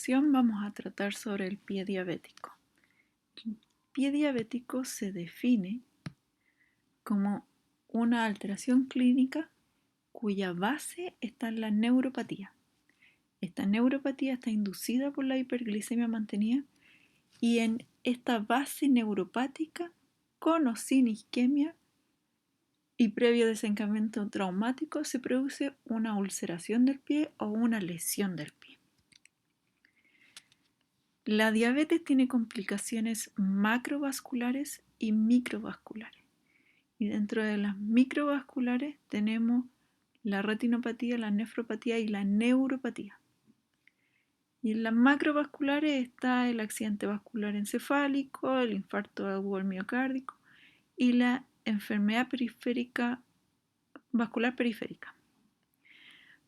lección vamos a tratar sobre el pie diabético. El pie diabético se define como una alteración clínica cuya base está en la neuropatía. Esta neuropatía está inducida por la hiperglicemia mantenida y en esta base neuropática, con o sin isquemia y previo desencadenamiento traumático, se produce una ulceración del pie o una lesión del pie. La diabetes tiene complicaciones macrovasculares y microvasculares. Y dentro de las microvasculares tenemos la retinopatía, la nefropatía y la neuropatía. Y en las macrovasculares está el accidente vascular encefálico, el infarto agudo del miocárdico y la enfermedad vascular periférica.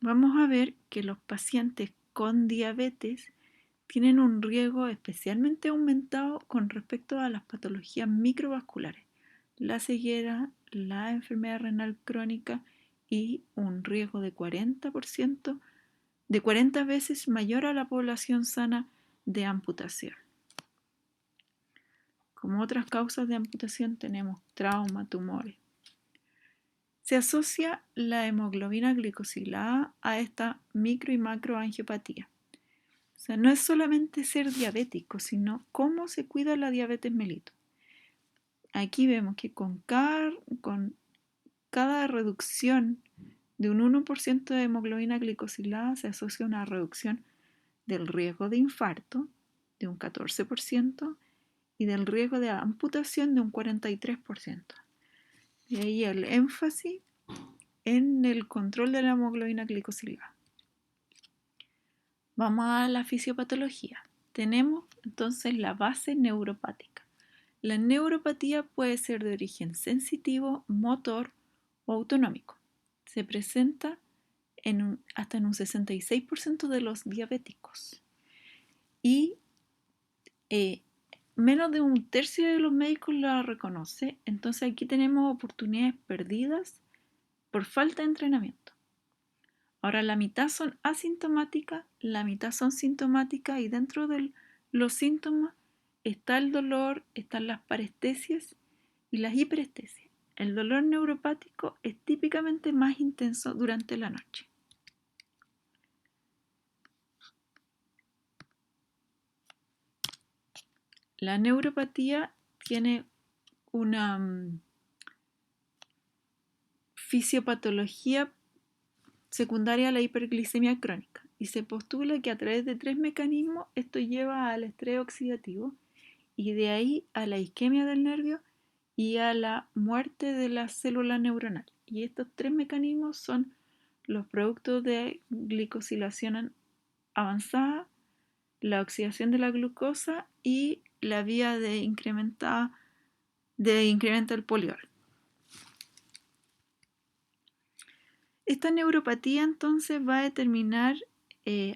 Vamos a ver que los pacientes con diabetes tienen un riesgo especialmente aumentado con respecto a las patologías microvasculares, la ceguera, la enfermedad renal crónica y un riesgo de 40%, de 40 veces mayor a la población sana de amputación. Como otras causas de amputación tenemos trauma, tumores. Se asocia la hemoglobina glicosilada a esta micro y macroangiopatía. O sea, no es solamente ser diabético, sino cómo se cuida la diabetes mellitus. Aquí vemos que con cada reducción de un 1% de hemoglobina glicosilada se asocia una reducción del riesgo de infarto de un 14% y del riesgo de amputación de un 43%. De ahí el énfasis en el control de la hemoglobina glicosilada. Vamos a la fisiopatología. Tenemos entonces la base neuropática. La neuropatía puede ser de origen sensitivo, motor o autonómico. Se presenta hasta en un 66% de los diabéticos. Y menos de un tercio de los médicos la reconoce. Entonces aquí tenemos oportunidades perdidas por falta de entrenamiento. Ahora, la mitad son asintomáticas, la mitad son sintomáticas y dentro de los síntomas está el dolor, están las parestesias y las hiperestesias. El dolor neuropático es típicamente más intenso durante la noche. La neuropatía tiene una fisiopatología secundaria a la hiperglicemia crónica y se postula que a través de 3 mecanismos esto lleva al estrés oxidativo y de ahí a la isquemia del nervio y a la muerte de la célula neuronal. Y estos 3 mecanismos son los productos de glicosilación avanzada, la oxidación de la glucosa y la vía de incremento del poliol. Esta neuropatía entonces va a determinar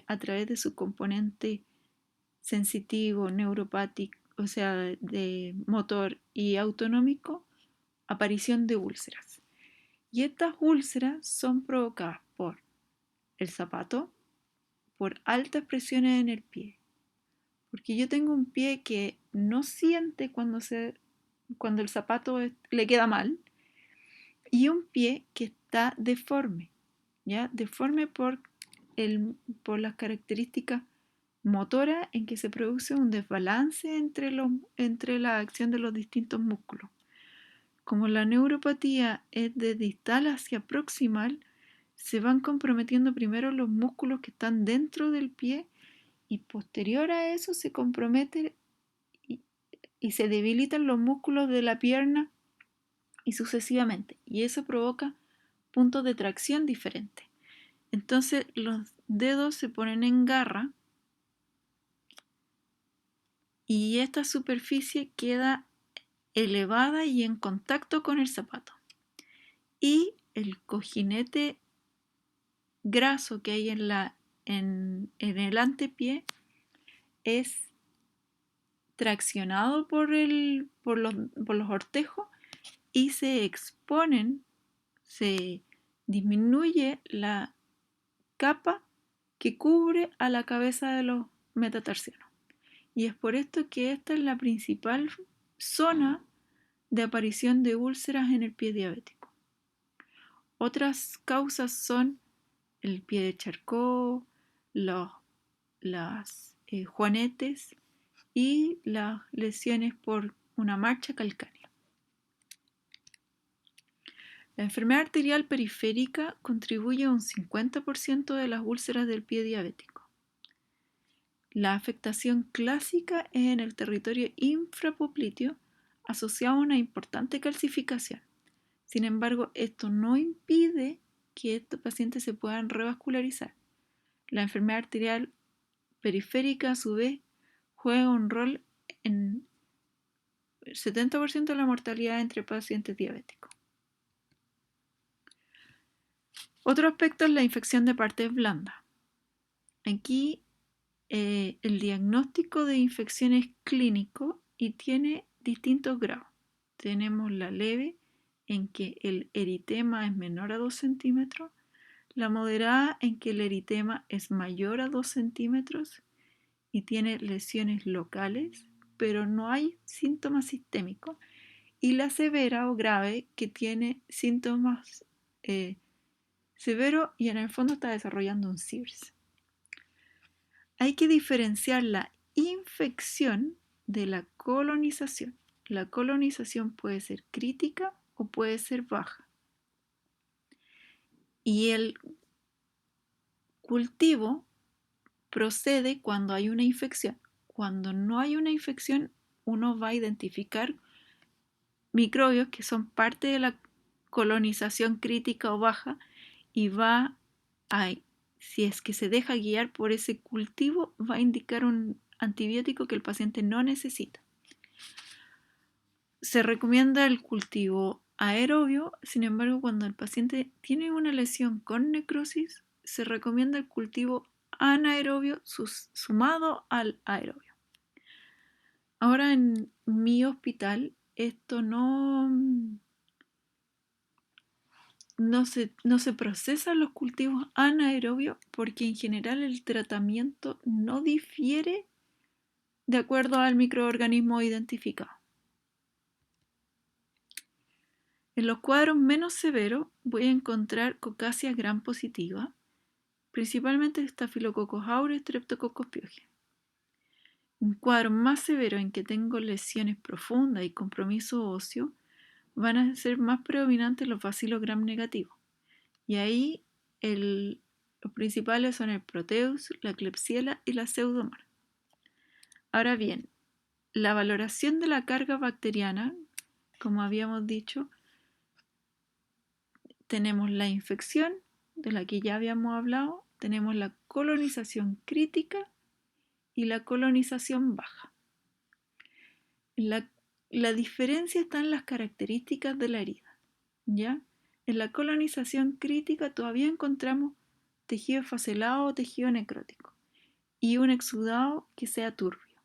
a través de su componente sensitivo, neuropático, o sea, de motor y autonómico, aparición de úlceras. Y estas úlceras son provocadas por el zapato, por altas presiones en el pie. Porque yo tengo un pie que no siente cuando el zapato le queda mal y un pie que está deforme, ¿ya? Deforme por las características motoras en que se produce un desbalance entre la acción de los distintos músculos. Como la neuropatía es de distal hacia proximal, se van comprometiendo primero los músculos que están dentro del pie y posterior a eso se comprometen y se debilitan los músculos de la pierna y sucesivamente. Y eso provoca puntos de tracción diferentes. Entonces los dedos se ponen en garra y esta superficie queda elevada y en contacto con el zapato. Y el cojinete graso que hay en el antepié es traccionado por los ortejos y se disminuye la capa que cubre a la cabeza metatarsiano. Y es por esto que esta es la principal zona de aparición de úlceras en el pie diabético. Otras causas son el pie de Charcot, las juanetes y las lesiones por una marcha calcánea. La enfermedad arterial periférica contribuye a un 50% de las úlceras del pie diabético. La afectación clásica es en el territorio infrapopliteo asociado a una importante calcificación. Sin embargo, esto no impide que estos pacientes se puedan revascularizar. La enfermedad arterial periférica, a su vez, juega un rol en el 70% de la mortalidad entre pacientes diabéticos. Otro aspecto es la infección de partes blandas. Aquí el diagnóstico de infección es clínico y tiene distintos grados. Tenemos la leve, en que el eritema es menor a 2 centímetros, la moderada, en que el eritema es mayor a 2 centímetros y tiene lesiones locales, pero no hay síntomas sistémicos, y la severa o grave, que tiene síntomas severos y en el fondo está desarrollando un SIRS. Hay que diferenciar la infección de la colonización. La colonización puede ser crítica o puede ser baja. Y el cultivo procede cuando hay una infección. Cuando no hay una infección, uno va a identificar microbios que son parte de la colonización crítica o baja y va a, si es que se deja guiar por ese cultivo, va a indicar un antibiótico que el paciente no necesita. Se recomienda el cultivo aerobio, sin embargo, cuando el paciente tiene una lesión con necrosis, se recomienda el cultivo anaerobio sumado al aerobio. Ahora en mi hospital esto no se procesan los cultivos anaerobios porque en general el tratamiento no difiere de acuerdo al microorganismo identificado. En los cuadros menos severos voy a encontrar Coccacia gram positiva, principalmente Staphylococcus aureus, Streptococcus pyogenes. En cuadros más severos en que tengo lesiones profundas y compromiso óseo, van a ser más predominantes los Bacillus gram negativos. Y ahí los principales son el Proteus, la Klebsiella y la Pseudomonas. Ahora bien, la valoración de la carga bacteriana, como habíamos dicho, tenemos la infección, de la que ya habíamos hablado, tenemos la colonización crítica y la colonización baja. La diferencia está en las características de la herida, ¿ya? En la colonización crítica todavía encontramos tejido facelado o tejido necrótico y un exudado que sea turbio.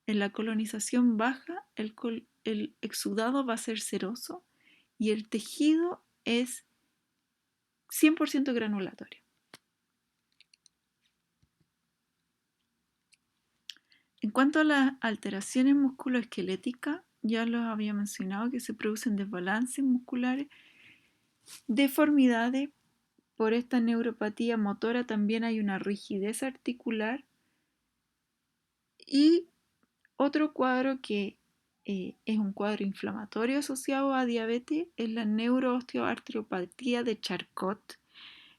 En la colonización baja, el exudado va a ser ceroso y el tejido es 100% granulatorio. En cuanto a las alteraciones musculoesqueléticas, ya los había mencionado que se producen desbalances musculares, deformidades. Por esta neuropatía motora también hay una rigidez articular y otro cuadro que es un cuadro inflamatorio asociado a diabetes es la neuroosteoartriopatía de Charcot,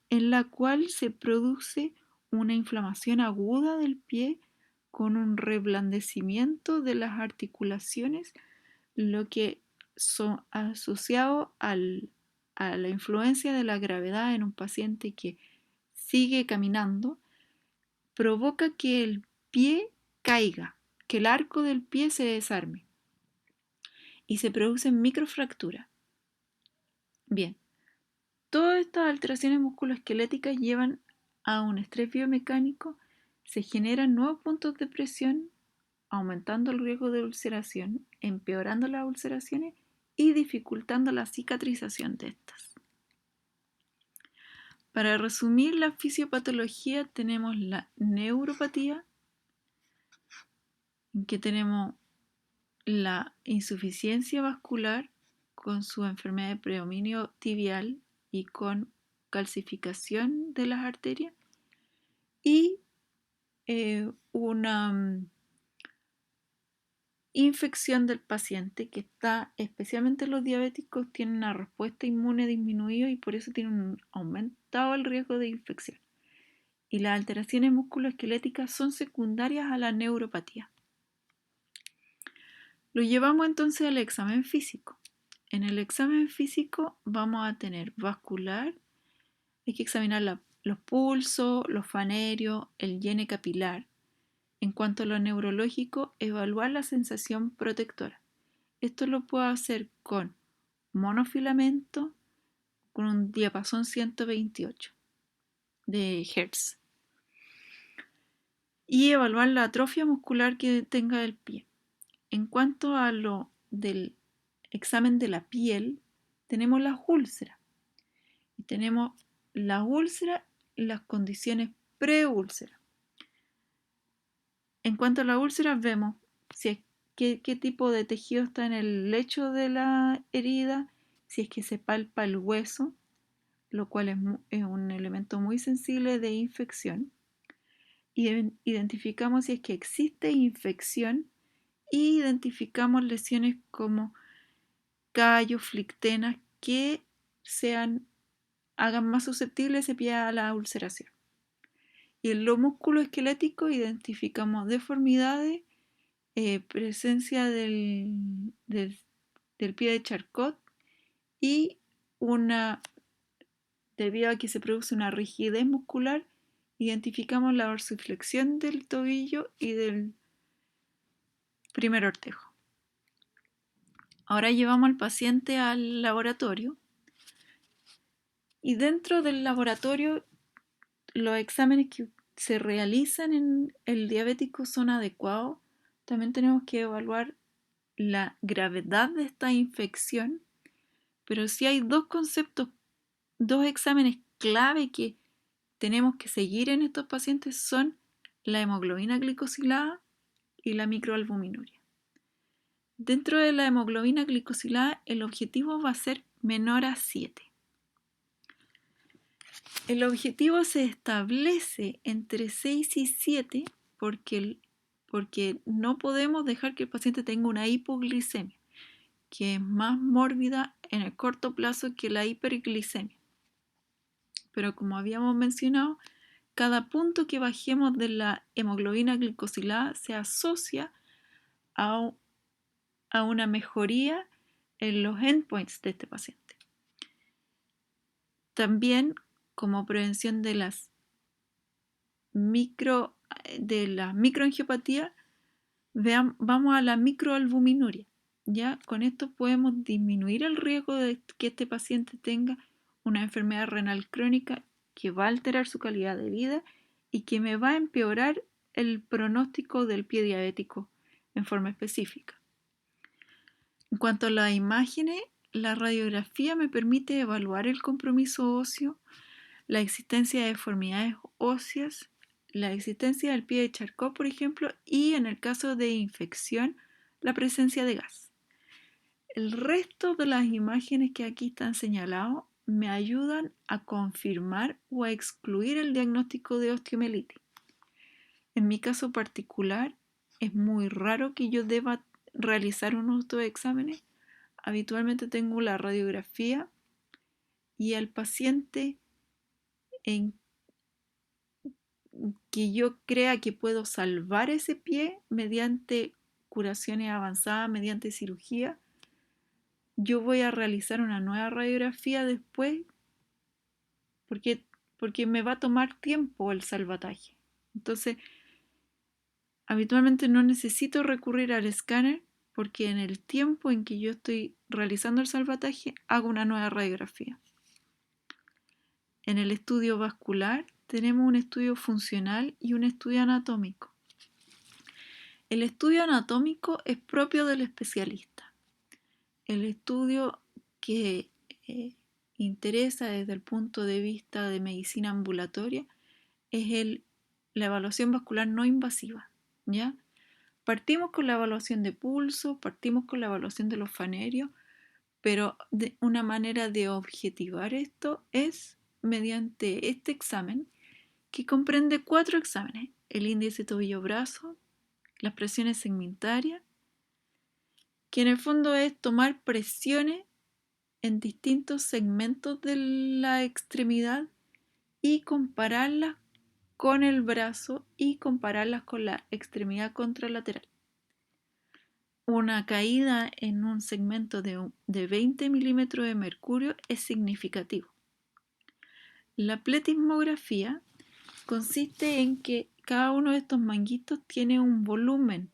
en la cual se produce una inflamación aguda del pie con un reblandecimiento de las articulaciones, lo que son asociado a la influencia de la gravedad en un paciente que sigue caminando, provoca que el pie caiga, que el arco del pie se desarme y se producen microfracturas. Bien, todas estas alteraciones musculoesqueléticas llevan a un estrés biomecánico, se generan nuevos puntos de presión, aumentando el riesgo de ulceración, empeorando las ulceraciones y dificultando la cicatrización de estas. Para resumir la fisiopatología tenemos la neuropatía, en que tenemos la insuficiencia vascular con su enfermedad de predominio tibial y con calcificación de las arterias y una infección del paciente que está, especialmente los diabéticos, tienen una respuesta inmune disminuida y por eso tienen aumentado el riesgo de infección. Y las alteraciones musculoesqueléticas son secundarias a la neuropatía. Lo llevamos entonces al examen físico. En el examen físico vamos a tener vascular, hay que examinar los pulsos, los fanerios, el llene capilar. En cuanto a lo neurológico, evaluar la sensación protectora. Esto lo puedo hacer con monofilamento, con un diapasón 128 de Hertz. Y evaluar la atrofia muscular que tenga el pie. En cuanto a lo del examen de la piel, tenemos las úlceras. Y tenemos las úlceras y las condiciones preúlceras. En cuanto a las úlceras, vemos si es, qué tipo de tejido está en el lecho de la herida, si es que se palpa el hueso, lo cual es un elemento muy sensible de infección. Identificamos si es que existe infección y identificamos lesiones como callos, flictenas que hagan más susceptible ese pie a la ulceración. Y en lo musculoesquelético identificamos deformidades, presencia del pie de Charcot y debido a que se produce una rigidez muscular, identificamos la dorsiflexión del tobillo y del primer ortejo. Ahora llevamos al paciente al laboratorio y dentro del laboratorio los exámenes que se realizan en el diabético son adecuados. También tenemos que evaluar la gravedad de esta infección, pero sí hay dos conceptos, dos exámenes clave que tenemos que seguir en estos pacientes son la hemoglobina glicosilada y la microalbuminuria. Dentro de la hemoglobina glicosilada el objetivo va a ser menor a 7. El objetivo se establece entre 6 y 7 porque no podemos dejar que el paciente tenga una hipoglicemia, que es más mórbida en el corto plazo que la hiperglicemia. Pero como habíamos mencionado, cada punto que bajemos de la hemoglobina glicosilada se asocia a una mejoría en los endpoints de este paciente. También, como prevención de la microangiopatía, vamos a la microalbuminuria. Ya con esto podemos disminuir el riesgo de que este paciente tenga una enfermedad renal crónica que va a alterar su calidad de vida y que me va a empeorar el pronóstico del pie diabético en forma específica. En cuanto a las imágenes, la radiografía me permite evaluar el compromiso óseo, la existencia de deformidades óseas, la existencia del pie de Charcot, por ejemplo, y en el caso de infección, la presencia de gas. El resto de las imágenes que aquí están señaladas me ayudan a confirmar o a excluir el diagnóstico de osteomielitis. En mi caso particular, es muy raro que yo deba realizar unos exámenes. Habitualmente tengo la radiografía y al paciente en que yo crea que puedo salvar ese pie mediante curaciones avanzadas, mediante cirugía, yo voy a realizar una nueva radiografía después porque me va a tomar tiempo el salvataje. Entonces, habitualmente no necesito recurrir al escáner porque en el tiempo en que yo estoy realizando el salvataje hago una nueva radiografía. En el estudio vascular tenemos un estudio funcional y un estudio anatómico. El estudio anatómico es propio del especialista. El estudio que interesa desde el punto de vista de medicina ambulatoria es la evaluación vascular no invasiva, ¿ya? Partimos con la evaluación de pulso, partimos con la evaluación de los fanerios, pero una manera de objetivar esto es mediante este examen que comprende 4 exámenes: el índice tobillo-brazo, las presiones segmentarias, que en el fondo es tomar presiones en distintos segmentos de la extremidad y compararlas con el brazo y compararlas con la extremidad contralateral. Una caída en un segmento de 20 milímetros de mercurio es significativo. La pletismografía consiste en que cada uno de estos manguitos tiene un volumen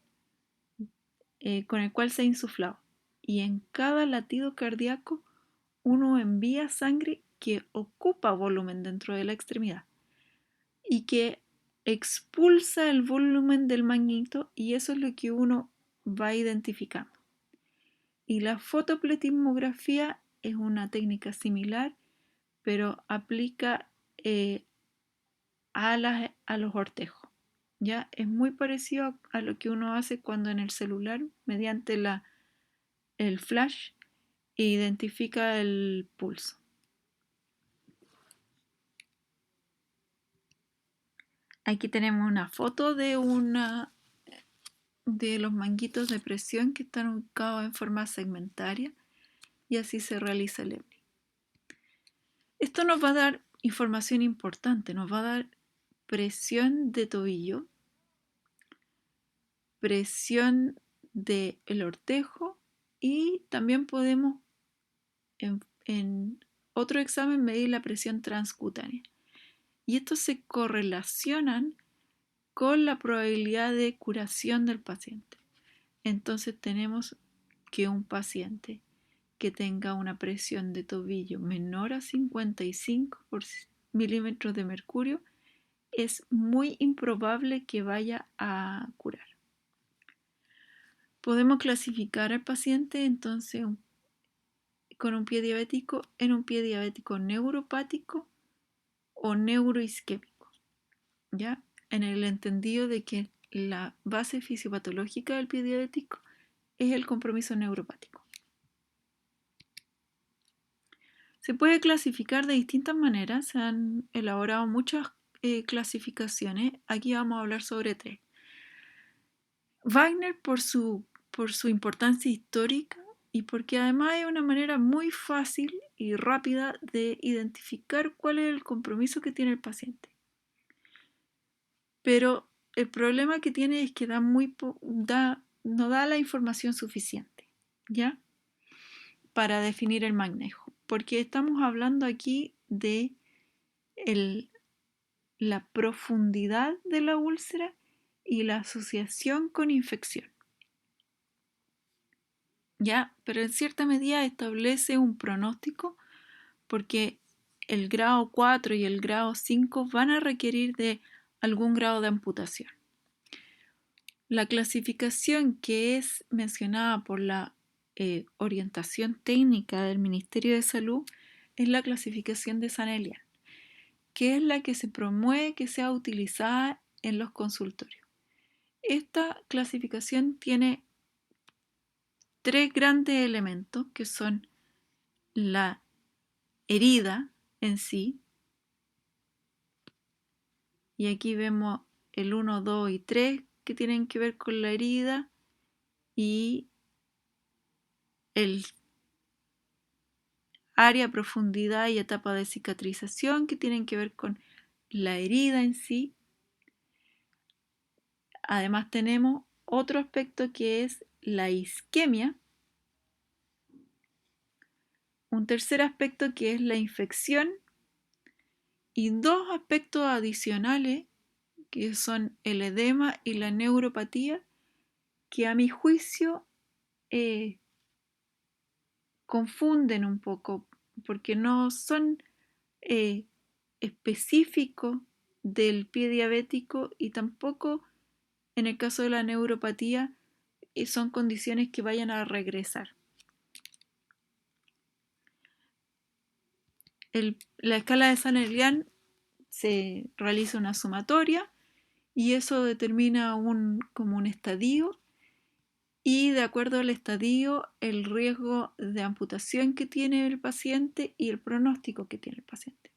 con el cual se ha insuflado, y en cada latido cardíaco uno envía sangre que ocupa volumen dentro de la extremidad y que expulsa el volumen del manguito, y eso es lo que uno va identificando. Y la fotopletismografía es una técnica similar, pero aplica a los ortejos. ¿Ya? Es muy parecido a lo que uno hace cuando en el celular, mediante el flash, identifica el pulso. Aquí tenemos una foto de los manguitos de presión que están ubicados en forma segmentaria, y así se realiza el EBNI. Esto nos va a dar información importante, nos va a dar presión de tobillo, presión del ortejo, y también podemos en otro examen medir la presión transcutánea. Y estos se correlacionan con la probabilidad de curación del paciente. Entonces tenemos que un paciente que tenga una presión de tobillo menor a 55 milímetros de mercurio es muy improbable que vaya a curar. Podemos clasificar al paciente entonces con un pie diabético en un pie diabético neuropático o neuroisquémico, ¿ya? En el entendido de que la base fisiopatológica del pie diabético es el compromiso neuropático. Se puede clasificar de distintas maneras, se han elaborado muchas clasificaciones. Aquí vamos a hablar sobre 3. Wagner por su importancia histórica y porque además es una manera muy fácil y rápida de identificar cuál es el compromiso que tiene el paciente. Pero el problema que tiene es que no da la información suficiente, ¿ya? Para definir el manejo, porque estamos hablando aquí de la profundidad de la úlcera y la asociación con infección, ¿ya? Pero en cierta medida establece un pronóstico, porque el grado 4 y el grado 5 van a requerir de algún grado de amputación. La clasificación que es mencionada por la orientación técnica del Ministerio de Salud es la clasificación de Zanelian, que es la que se promueve que sea utilizada en los consultorios. Esta clasificación tiene 3 grandes elementos, que son la herida en sí, y aquí vemos el 1, 2 y 3 que tienen que ver con la herida, y el área, profundidad y etapa de cicatrización que tienen que ver con la herida en sí. Además tenemos otro aspecto que es la isquemia, un tercer aspecto que es la infección, y 2 aspectos adicionales que son el edema y la neuropatía, que a mi juicio confunden un poco porque no son específicos del pie diabético, y tampoco en el caso de la neuropatía son condiciones que vayan a regresar. La escala de Zanelian se realiza una sumatoria y eso determina como un estadio, y de acuerdo al estadio, el riesgo de amputación que tiene el paciente y el pronóstico que tiene el paciente.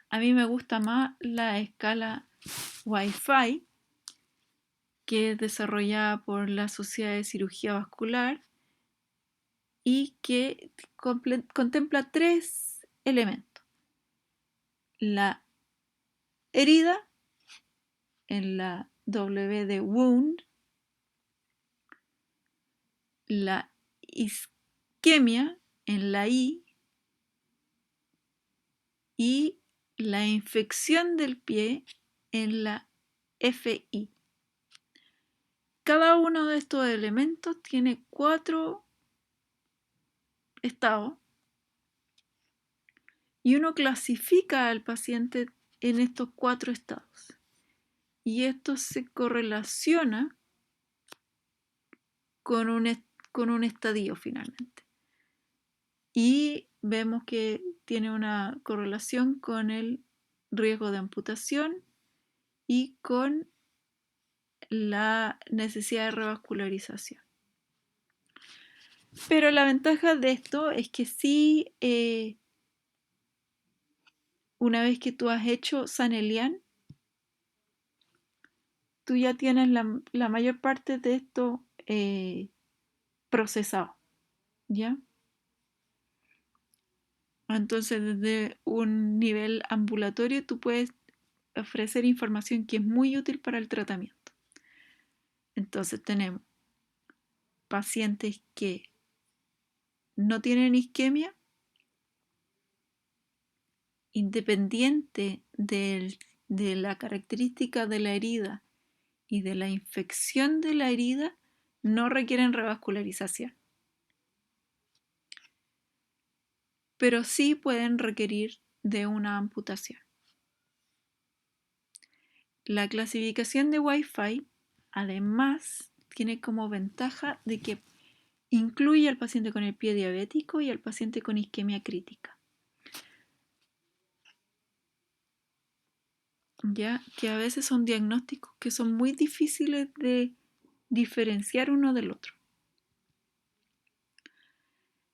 A mí me gusta más la escala Wi-Fi, que es desarrollada por la Sociedad de Cirugía Vascular y que contempla 3 elementos. La herida en la W de wound, la isquemia en la I y la infección del pie en la FI. Cada uno de estos elementos tiene 4 estados y uno clasifica al paciente en estos 4 estados. Y esto se correlaciona con un estadio finalmente. Y vemos que tiene una correlación con el riesgo de amputación y con la necesidad de revascularización. Pero la ventaja de esto es que sí, una vez que tú has hecho Sun-Elian, tú ya tienes la mayor parte de esto procesado, ¿ya? Entonces, desde un nivel ambulatorio, tú puedes ofrecer información que es muy útil para el tratamiento. Entonces, tenemos pacientes que no tienen isquemia, independiente de la característica de la herida y de la infección de la herida, no requieren revascularización. Pero sí pueden requerir de una amputación. La clasificación de Wi-Fi, además, tiene como ventaja de que incluye al paciente con el pie diabético y al paciente con isquemia crítica. Ya que a veces son diagnósticos que son muy difíciles de diferenciar uno del otro.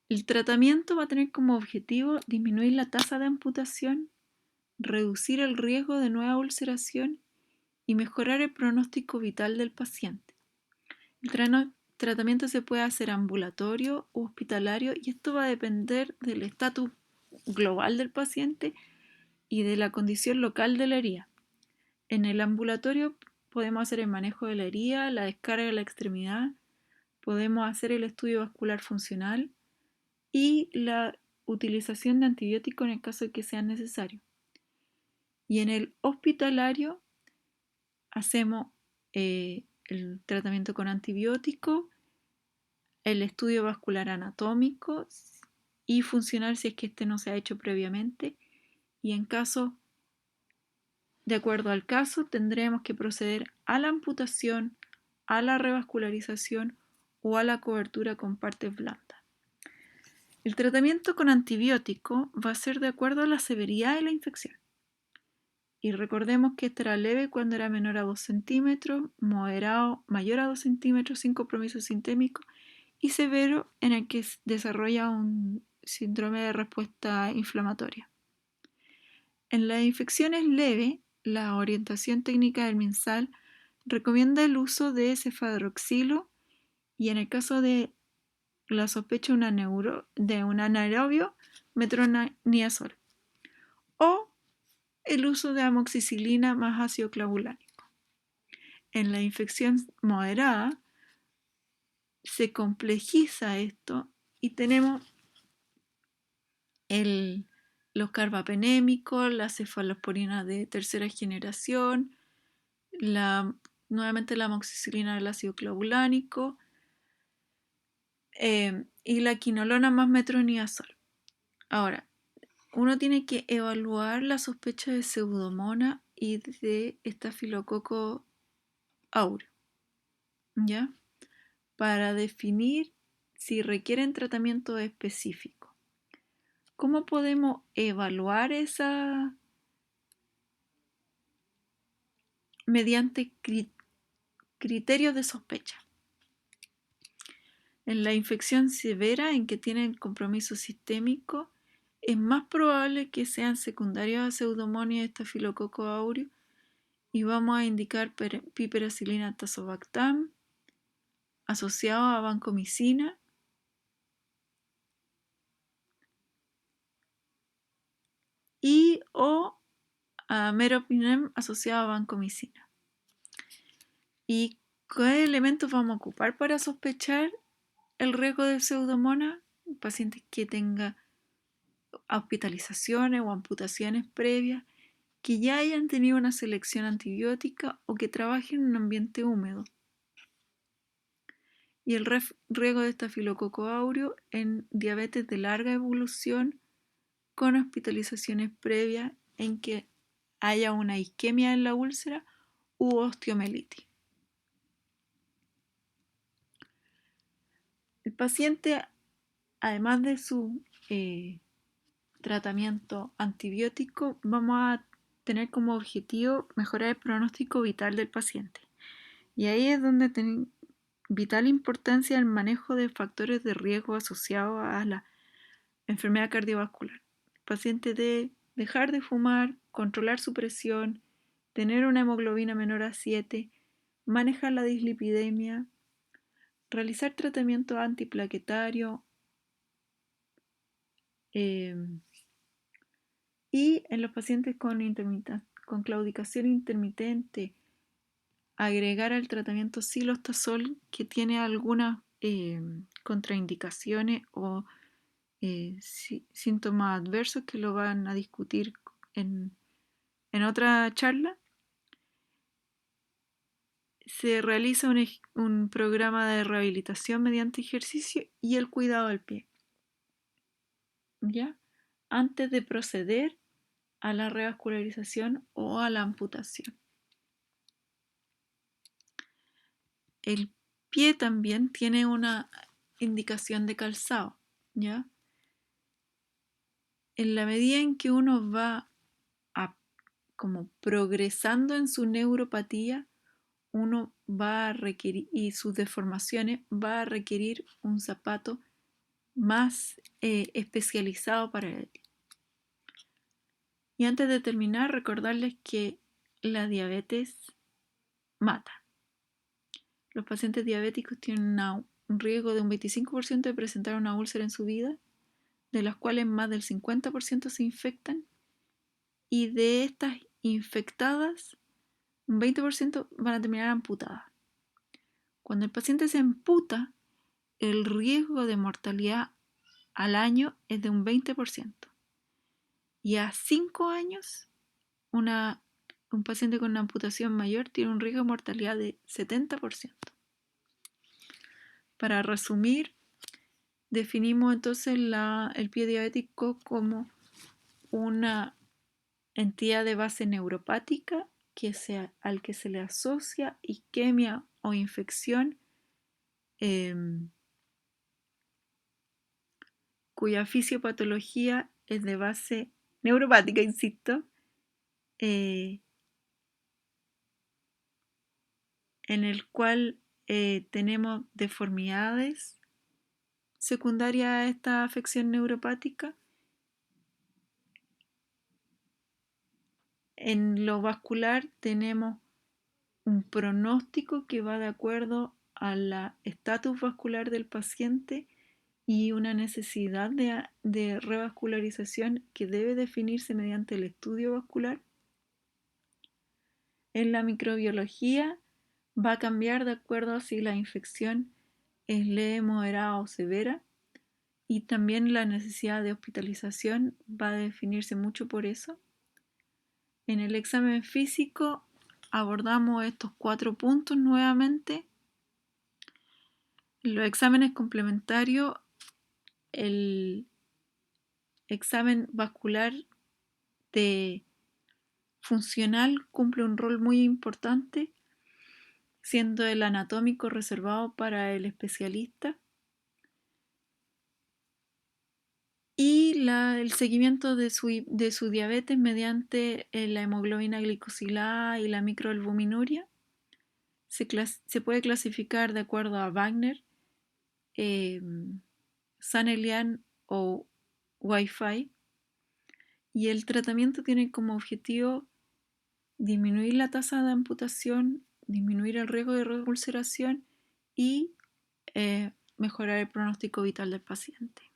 El tratamiento va a tener como objetivo disminuir la tasa de amputación, reducir el riesgo de nueva ulceración y mejorar el pronóstico vital del paciente. El tratamiento se puede hacer ambulatorio o hospitalario y esto va a depender del estatus global del paciente y de la condición local de la herida. En el ambulatorio podemos hacer el manejo de la herida, la descarga de la extremidad, podemos hacer el estudio vascular funcional y la utilización de antibióticos en el caso de que sea necesario. Y en el hospitalario hacemos el tratamiento con antibiótico, el estudio vascular anatómico y funcional si es que este no se ha hecho previamente. Y en caso, de acuerdo al caso, tendremos que proceder a la amputación, a la revascularización o a la cobertura con partes blandas. El tratamiento con antibiótico va a ser de acuerdo a la severidad de la infección. Y recordemos que este era leve cuando era menor a 2 centímetros, moderado mayor a 2 centímetros sin compromiso sistémico y severo en el que desarrolla un síndrome de respuesta inflamatoria. En las infecciones leves, la orientación técnica del MinSal recomienda el uso de cefadroxilo y en el caso de la sospecha de un anaerobio, metronidazol o el uso de amoxicilina más ácido clavulánico. En la infección moderada se complejiza esto y tenemos los carbapenémicos, la cefalosporina de tercera generación, nuevamente la amoxicilina del ácido clavulánico y la quinolona más metronidazol. Ahora, uno tiene que evaluar la sospecha de pseudomonas y de estafilococo áureo, ¿ya? Para definir si requieren tratamiento específico. ¿Cómo podemos evaluar esa mediante criterios de sospecha. En la infección severa en que tienen compromiso sistémico, es más probable que sean secundarios a Pseudomonas y Staphylococcus aureus, y vamos a indicar piperacillina tazobactam asociado a vancomicina y o a meropenem asociado a vancomicina. ¿Y qué elementos vamos a ocupar para sospechar el riesgo de Pseudomonas? Pacientes que tengan hospitalizaciones o amputaciones previas, que ya hayan tenido una selección antibiótica o que trabajen en un ambiente húmedo. Y el riesgo de Staphylococcus aureus en diabetes de larga evolución con hospitalizaciones previas en que haya una isquemia en la úlcera u osteomelitis. El paciente, además de su tratamiento antibiótico, vamos a tener como objetivo mejorar el pronóstico vital del paciente. Y ahí es donde tiene vital importancia el manejo de factores de riesgo asociados a la enfermedad cardiovascular. El paciente debe dejar de fumar, controlar su presión, tener una hemoglobina menor a 7, manejar la dislipidemia, realizar tratamiento antiplaquetario, y en los pacientes con claudicación intermitente, agregar al tratamiento cilostazol, que tiene algunas contraindicaciones o síntomas adversos que lo van a discutir en otra charla. Se realiza un programa de rehabilitación mediante ejercicio y el cuidado del pie, ¿ya? Antes de proceder a la revascularización o a la amputación. El pie también tiene una indicación de calzado, ¿ya? En la medida en que uno va como progresando en su neuropatía, uno va a requerir, y sus deformaciones, va a requerir un zapato más especializado para él. Y antes de terminar, recordarles que la diabetes mata. Los pacientes diabéticos tienen un riesgo de un 25% de presentar una úlcera en su vida, de las cuales más del 50% se infectan, y de estas infectadas, un 20% van a terminar amputadas. Cuando el paciente se amputa, el riesgo de mortalidad al año es de un 20%. Y a 5 años, un paciente con una amputación mayor tiene un riesgo de mortalidad de 70%. Para resumir, definimos entonces el pie diabético como una entidad de base neuropática al que se le asocia isquemia o infección, cuya fisiopatología es de base neuropática, insisto, en el cual tenemos deformidades secundarias a esta afección neuropática. En lo vascular tenemos un pronóstico que va de acuerdo al estatus vascular del paciente y una necesidad de revascularización que debe definirse mediante el estudio vascular. En la microbiología va a cambiar de acuerdo a si la infección es leve, moderada o severa, y también la necesidad de hospitalización va a definirse mucho por eso. En el examen físico abordamos estos 4 puntos nuevamente. Los exámenes complementarios, el examen vascular funcional cumple un rol muy importante, siendo el anatómico reservado para el especialista. Y el seguimiento de su diabetes mediante la hemoglobina glicosilada y la microalbuminuria se puede clasificar de acuerdo a Wagner, eh, Sun-Elian o Wi-Fi, y el tratamiento tiene como objetivo disminuir la tasa de amputación, disminuir el riesgo de reulceración y mejorar el pronóstico vital del paciente.